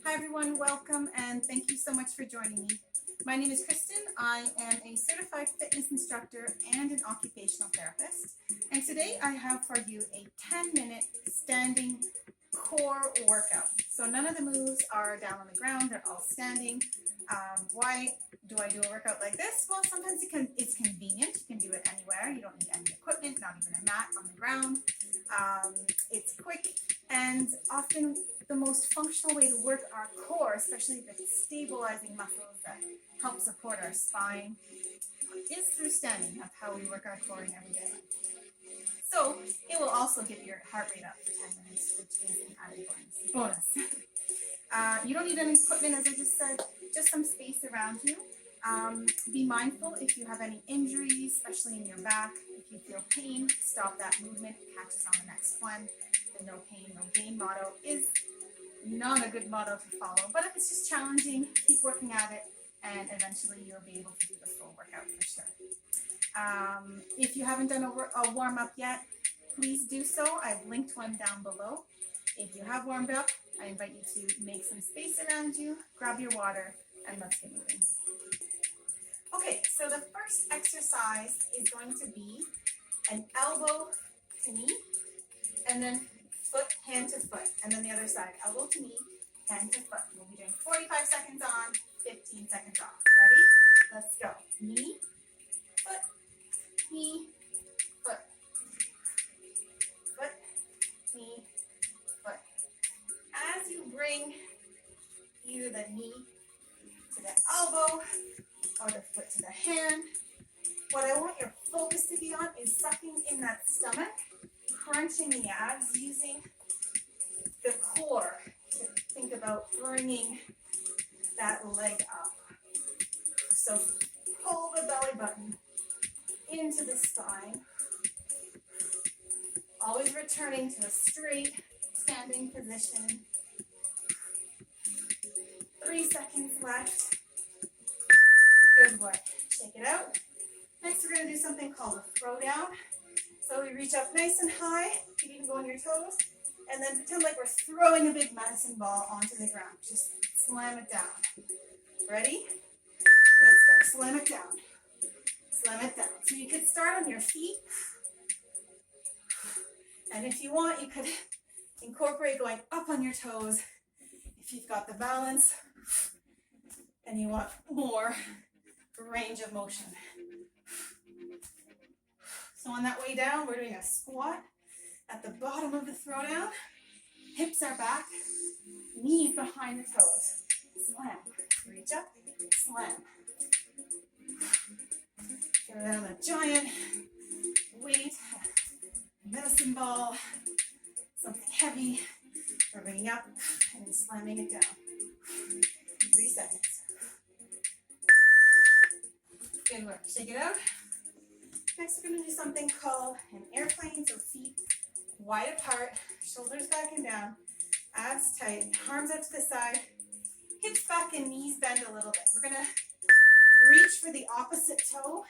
Hi everyone, welcome and thank you so much for joining me. My name is Kristen. I am a certified fitness instructor and an occupational therapist. And today I have for you a 10-minute standing core workout. So none of the moves are down on the ground, they're all standing. Why do I do a workout like this? Well, sometimes it's convenient. You can do it anywhere. You don't need any equipment, not even a mat on the ground. It's quick and often the most functional way to work our core, especially the stabilizing muscles that help support our spine, is through standing. That's how we work our core in everyday life. So it will also get your heart rate up for 10 minutes, which is an added bonus. You don't need any equipment, as I just said, just some space around you. Be mindful if you have any injuries, especially in your back. If you feel pain, stop that movement, catch us on the next one. The no pain, no gain motto is not a good motto to follow, but if it's just challenging, keep working at it, and eventually you'll be able to do the full workout for sure. If you haven't done a warm-up yet, please do so. I've linked one down below. If you have warmed up, I invite you to make some space around you, grab your water, and let's get moving. Okay, so the first exercise is going to be an elbow to knee, and then foot, hand to foot, and then the other side, elbow to knee, hand to foot. We'll be doing 45 seconds on, 15 seconds off. Ready? Let's go. Knee, foot, knee, foot, foot, knee, foot. As you bring either the knee to the elbow or the foot to the hand, what I want your focus to be on is sucking in that stomach, crunching the abs, using the core to think about bringing that leg up. So pull the belly button into the spine, always returning to a straight standing position. 3 seconds left. Good work. Shake it out. Next, we're going to do something called a throwdown. So we reach up nice and high, you can even go on your toes, and then pretend like we're throwing a big medicine ball onto the ground. Just slam it down. Ready? Let's go. Slam it down. Slam it down. So you could start on your feet, and if you want, you could incorporate going up on your toes if you've got the balance and you want more range of motion. So on that way down, we're doing a squat at the bottom of the throwdown. Hips are back, knees behind the toes. Slam, reach up, slam. Throw down a giant weight, medicine ball, something heavy. We're bringing up and slamming it down. 3 seconds. Good work. Shake it out. Next, we're going to do something called an airplane, so feet wide apart, shoulders back and down, abs tight, arms out to the side, hips back and knees bend a little bit. We're going to reach for the opposite toe,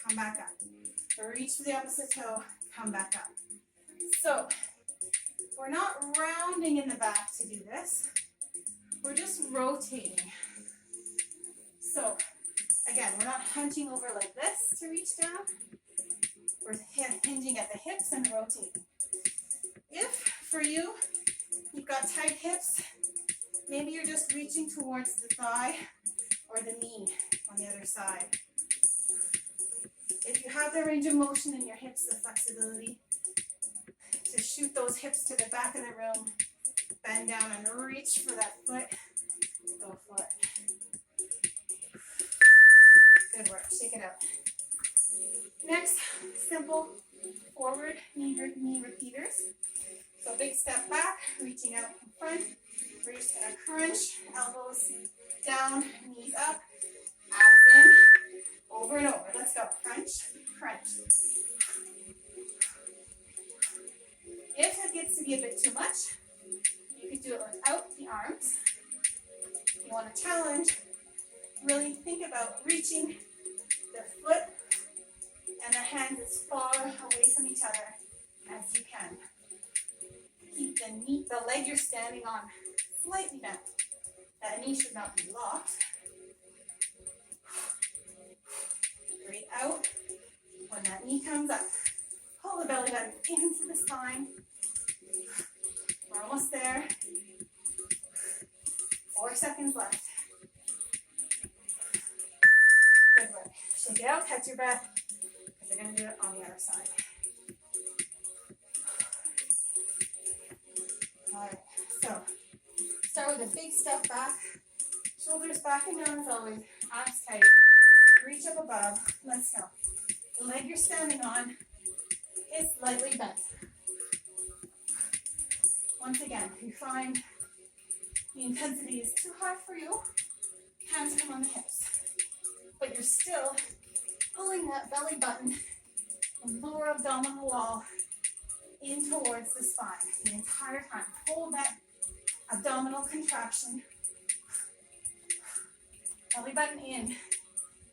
come back up. Reach for the opposite toe, come back up. So, we're not rounding in the back to do this. We're just rotating. So, again, we're not hunching over like this to reach down. We're hinging at the hips and rotating. If, for you, you've got tight hips, maybe you're just reaching towards the thigh or the knee on the other side. If you have the range of motion in your hips, the flexibility to shoot those hips to the back of the room, bend down and reach for that foot, go for it. Good work. Shake it out. Next, simple forward knee repeaters. So big step back, reaching out in front. We're just going to crunch, elbows down, knees up, abs in, over and over. Let's go. Crunch, crunch. If it gets to be a bit too much, you could do it without the arms. If you want to challenge, really think about reaching the foot and the hands as far away from each other as you can. Keep the leg you're standing on slightly bent. knee should not be locked. Breathe out. When that knee comes up, pull the belly button into the spine. We're almost there. 4 seconds left. Good work. Shake it out, catch your breath, because we're going to do it on the other side. All right, so start with a big step back. Shoulders back and down as always. Abs tight. Reach up above. Let's go. The leg you're standing on is slightly bent. Once again, if you find the intensity is too high for you, hands come on the hips. But you're still pulling that belly button and lower abdominal wall in towards the spine the entire time. Hold that abdominal contraction. Belly button in.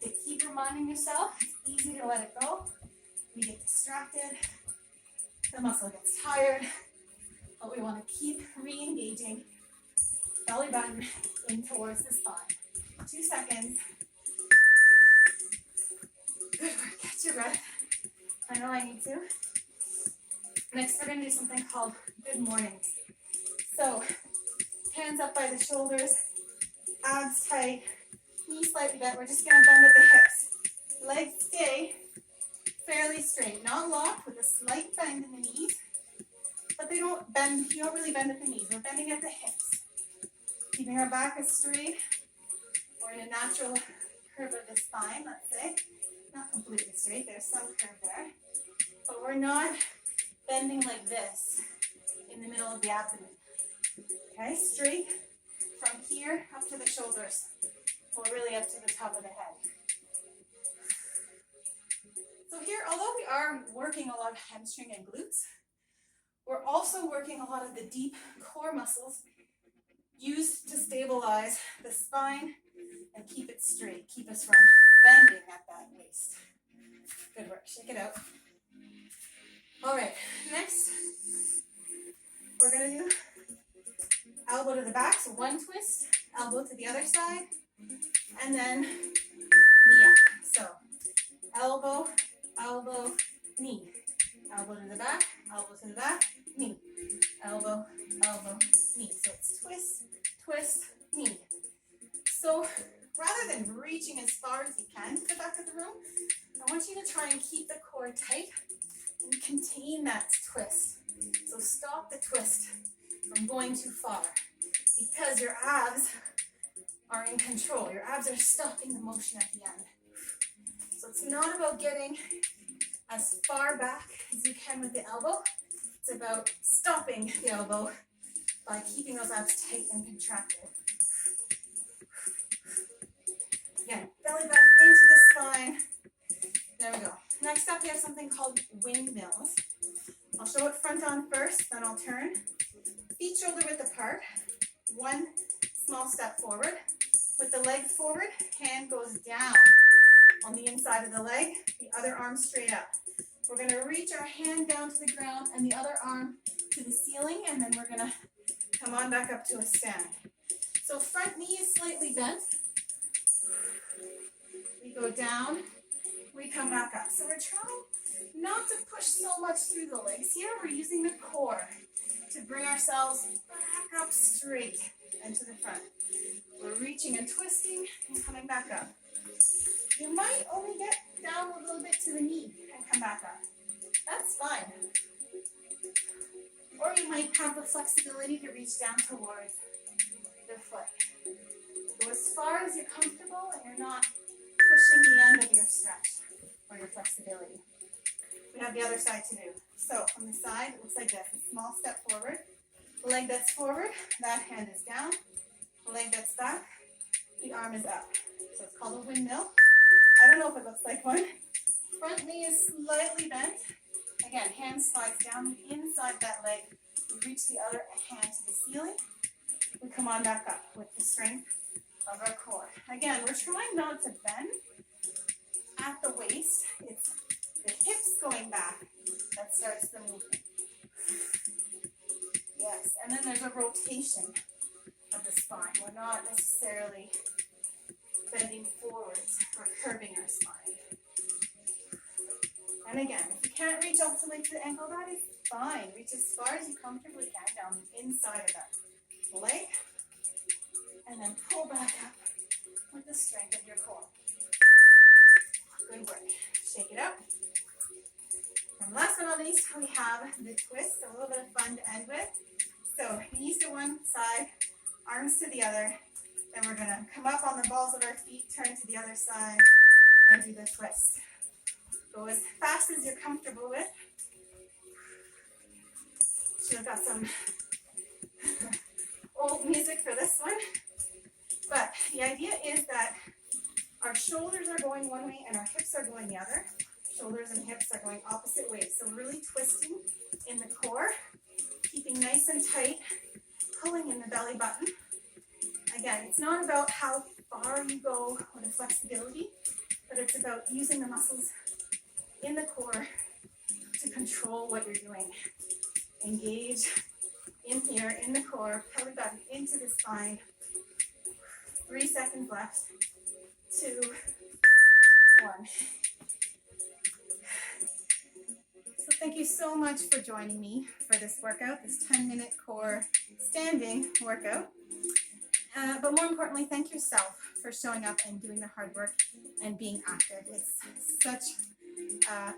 To keep reminding yourself, it's easy to let it go. We get distracted. The muscle gets tired. But we want to keep re-engaging. Belly button in towards the spine. 2 seconds. Good work. Catch your breath. I know I need to. Next, we're going to do something called good mornings. So, hands up by the shoulders, abs tight, knees slightly bent. We're just going to bend at the hips. Legs stay fairly straight, not locked, with a slight bend in the knees. But they don't bend, you don't really bend at the knees. We're bending at the hips. Keeping our back as straight. We're in a natural curve of the spine, let's say. Not completely straight, there's some curve there. But we're not bending like this in the middle of the abdomen. Okay, straight from here up to the shoulders, or really up to the top of the head. So here, although we are working a lot of hamstring and glutes, we're also working a lot of the deep core muscles used to stabilize the spine and keep it straight, keep us from bending at that waist. Good work, shake it out. All right, next, we're gonna do elbow to the back, so one twist, elbow to the other side, and then knee up. So elbow, elbow, knee. Elbow to the back, knee. Elbow, elbow, knee. So it's twist, twist, knee. So rather than reaching as far as you can to the back of the room, I want you to try and keep the core tight and contain that twist. So stop the twist from going too far because your abs are in control. Your abs are stopping the motion at the end. So it's not about getting as far back as you can with the elbow. It's about stopping the elbow by keeping those abs tight and contracted. Again, belly button into the spine. There we go. Next up, we have something called windmills. I'll show it front on first, then I'll turn. Feet shoulder width apart. One small step forward. With the leg forward, hand goes down on the inside of the leg, the other arm straight up. We're going to reach our hand down to the ground and the other arm to the ceiling, and then we're going to come on back up to a stand. So front knee is slightly bent. We go down, we come back up. So we're trying not to push so much through the legs here. We're using the core to bring ourselves back up straight and to the front. We're reaching and twisting and coming back up. You might only get down a little bit to the knee and come back up. That's fine. Or you might have the flexibility to reach down towards the foot. Go as far as you're comfortable and you're not pushing the end of your stretch or your flexibility. We have the other side to do. So on the side, it looks like this. A small step forward. The leg that's forward, that hand is down. The leg that's back, the arm is up. So it's called a windmill. I don't know if it looks like one. Front knee is slightly bent. Again, hand slides down inside that leg. We reach the other hand to the ceiling. We come on back up with the strength of our core. Again, we're trying not to bend at the waist. It's the hips going back that starts the movement. Yes, and then there's a rotation of the spine. We're not necessarily bending forwards or curving our spine. And again, if you can't reach all the way to the ankle, that is fine. Reach as far as you comfortably can down the inside of that leg. And then pull back up with the strength of your core. Good work. Shake it up. And last but not least, we have the twist, a little bit of fun to end with. So knees to one side, arms to the other. Then we're gonna come up on the balls of our feet, turn to the other side, and do the twist. Go as fast as you're comfortable with. Should have got some old music for this one. But the idea is that our shoulders are going one way and our hips are going the other. Shoulders and hips are going opposite ways. So really twisting in the core, keeping nice and tight, pulling in the belly button. Again, it's not about how far you go or the flexibility, but it's about using the muscles in the core to control what you're doing. Engage in here, in the core, belly button into the spine. 3 seconds left. 2, 1. So thank you so much for joining me for this workout, this 10-minute core standing workout. But more importantly, thank yourself for showing up and doing the hard work and being active. It's such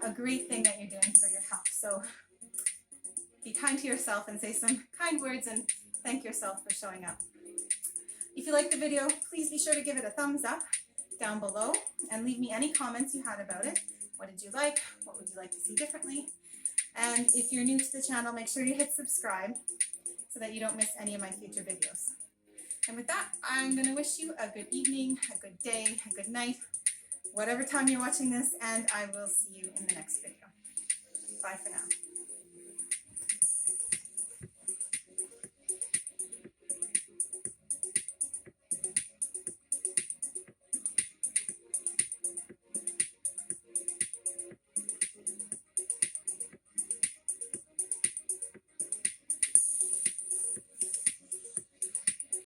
a great thing that you're doing for your health. So be kind to yourself and say some kind words and thank yourself for showing up. If you liked the video, please be sure to give it a thumbs up down below and leave me any comments you had about it. What did you like? What would you like to see differently? And if you're new to the channel, make sure you hit subscribe so that you don't miss any of my future videos. And with that, I'm going to wish you a good evening, a good day, a good night, whatever time you're watching this, and I will see you in the next video. Bye for now.